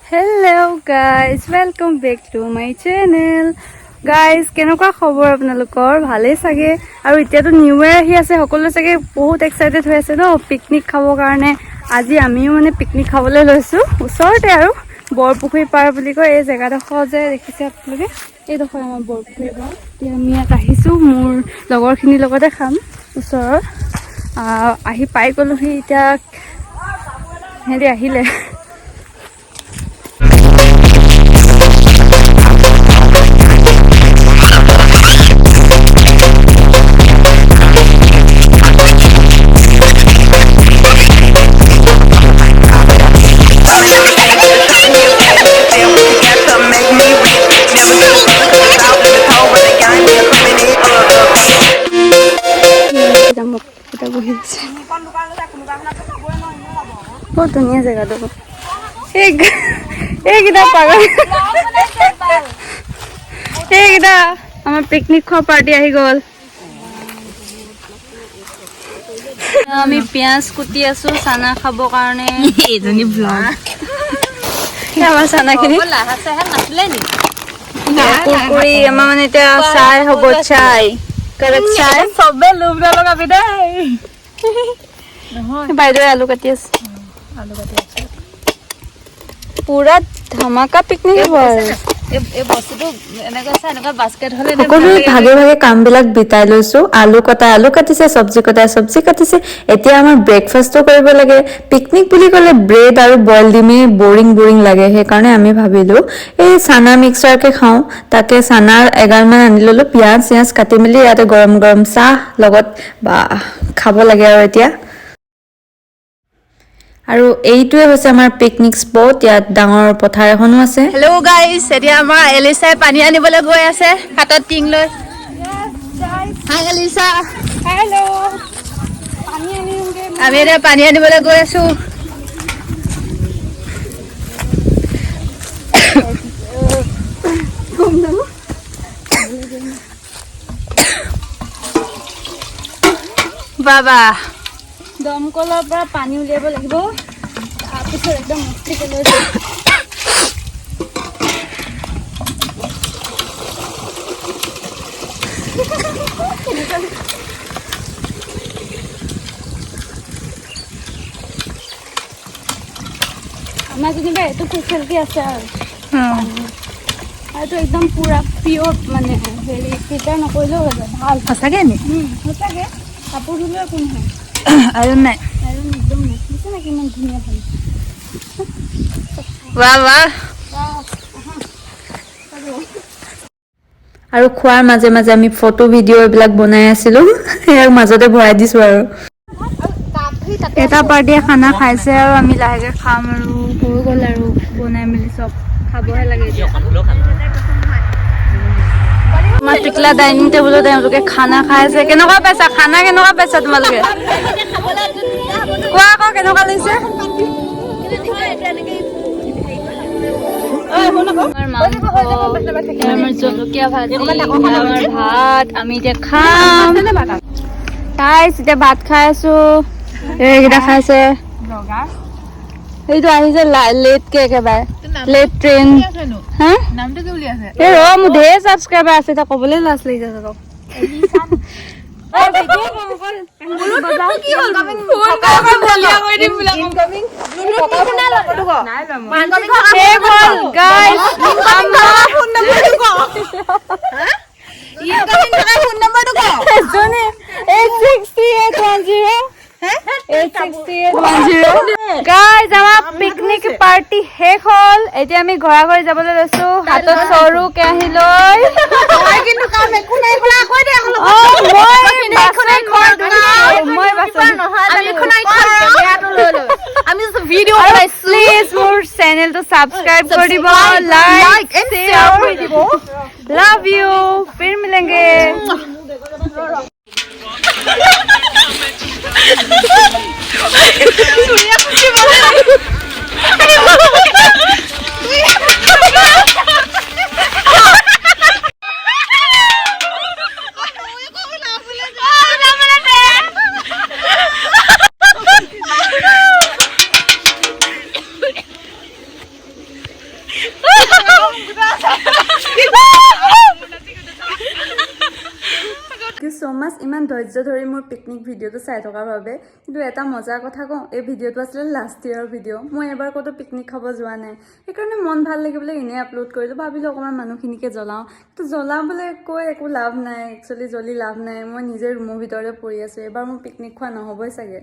Hello guys, welcome back to my channel. Guys, কেনেকুৱা খবৰ আপোনালোকৰ? ভালে চাগে আৰু এতিয়াতো নিউ ইয়াৰ আহি আছে, সকলো চাগে বহুত এক্সাইটেড হৈ আছে ন পিকনিক খাবৰ কাৰণে। আজি আমিও মানে পিকনিক খাবলৈ লৈছো ওচৰতে আৰু বৰপুখুৰী পাৰ বুলি কয় এই জেগাডোখৰ যে দেখিছে আপোনালোকে, এইডোখৰ আমাৰ বৰপুখুৰী পাৰ। এতিয়া আমি ইয়াত আহিছো, মোৰ লগৰখিনিৰ লগতে খাম ওচৰৰ। আহি পাই গ'লোহি, এতিয়া সিহঁতি আহিলে। बहुत धुनिया जगह देखो, এইকেইটা পাগল, এইকেইটা আমাৰ পিকনিক খোৱা পাৰ্টি আহি গ'ল। আমি পিয়াজ কুটি আছো চানা খাব কাৰণে। এইজনী ব্লগ আমাৰ চানাখিনি কুকুৰি আমাৰ মানে এতিয়া চাই হ'ব, চাই কাৰেক্ট চাই চবে লোভ নলগাবি দেই। বাইদেউ আলু কাটি আছে, পুৰা ধমাকা পিকনিক হ'ব আৰু। সকলোৱে ভাগে ভাগে কামবিলাক বিতাই লৈছো। আলু কাটিছে, চব্জি কাটিছে। এতিয়া আমাৰ ব্ৰেকফাষ্টো কৰিব লাগে। পিকনিক বুলি ক'লে ব্ৰেড আৰু বইল ডিমেই বৰিং লাগে, সেইকাৰণে আমি ভাবিলো এই চানা মিক্সাৰকে খাওঁ। তাকে চানাৰ এগালমান আনি ললো, পিঁয়াজ কাটি মেলি ইয়াতে গৰম গৰম চাহ লগত বা খাব লাগে আৰু এতিয়া। আৰু এইটোৱে হৈছে আমাৰ পিকনিক স্পট, ইয়াত ডাঙৰ পথাৰ এখনো আছে। হেল্ল' গাইছ, এতিয়া আমাৰ এলিচাই পানী আনিবলৈ গৈ আছে হাতত টিং লৈ। হাই এলিচা। হেল্ল', আমি এতিয়া পানী আনিবলৈ গৈ আছো। বাবা দমকলৰ পৰা পানী উলিয়াব লাগিব, তাৰপিছত একদম মস্তিকে লৈ যাম। আমাৰ যেনিবা এইটো ফেচিলিটি আছে আৰু এইটো একদম পুৰা পিয়ৰ, মানে হেৰি ফিল্টাৰ নকৰিলেও হৈ যায়। ভাল সঁচাকে নি? সঁচাকে কাপোৰ ধুলেও একো নহয়। আইৰণ নাই, আইৰণ একদম নাই। বুজিছে না কিমান ধুনীয়া পানী। আৰু খোৱাৰ মাজে মাজে আমি ফটো ভিডিঅ' এইবিলাক বনাই আছিলো, ইয়াক মাজতে ভৰাই দিছো আৰু। এটা পাৰ্টিয়ে খানা খাইছে আৰু আমি লাহেকে খাম আৰু হৈ গ'ল আৰু বনাই মেলি চব খাবহে লাগে এতিয়া। আমাৰ টিকলা ডাইনিং টেবুলত তেওঁলোকে খানা খাই আছে। কেনেকুৱা পাইছা খানা, কেনেকুৱা পাইছা তোমালোকে? কোৱা আকৌ কেনেকুৱা লাগিছে? আমাৰ জলকীয়া ভাজি, আমাৰ ভাত, আমি এতিয়া খাম। গাইছ এতিয়া ভাত খাই আছো, এইকেইটা খাইছে। সেইটো আহিছে লেটকে একেবাৰে, লেট ট্ৰেইন। হা নামটো কি বুলি আছে? এই ৰ মোৰ ধেৰ ছাবস্ক্ৰাইবাৰ আছে, এতিয়া ক'বলৈ লাজ লাগিছে তোক। গাইজ আমাৰ পিকনিক পাৰ্টি শেষ হ'ল, এতিয়া আমি ঘৰা ঘৰি যাবলৈ লৈছো, হাতত সৰু কেৰাহী লৈ। প্লিজ মোৰ চেনেলটো ছাবস্ক্ৰাইব কৰি দিব, লাইক শ্বেয়াৰ কৰি দিব। Love you, Phi মিলেंगे। You so' মাছ ইমান ধৈৰ্য ধৰি মোৰ পিকনিক ভিডিঅ'টো চাই থকাৰ বাবে। কিন্তু এটা মজাৰ কথা কওঁ, এই ভিডিঅ'টো আছিলে লাষ্ট ইয়েৰৰ ভিডিঅ'। মই এবাৰ ক'তো পিকনিক খাব যোৱা নাই, সেইকাৰণে মন ভাল লাগিবলৈ এনেই আপলোড কৰিলোঁ। ভাবিলোঁ অকণমান মানুহখিনিকে জ্বলাওঁ, কিন্তু জ্বলাবলৈ কৈ একো লাভ নাই, একচুৱেলি জ্বলি লাভ নাই। মই নিজে ৰুমৰ ভিতৰতে পৰি আছোঁ, এবাৰ মোৰ পিকনিক খোৱা নহ'বই চাগে।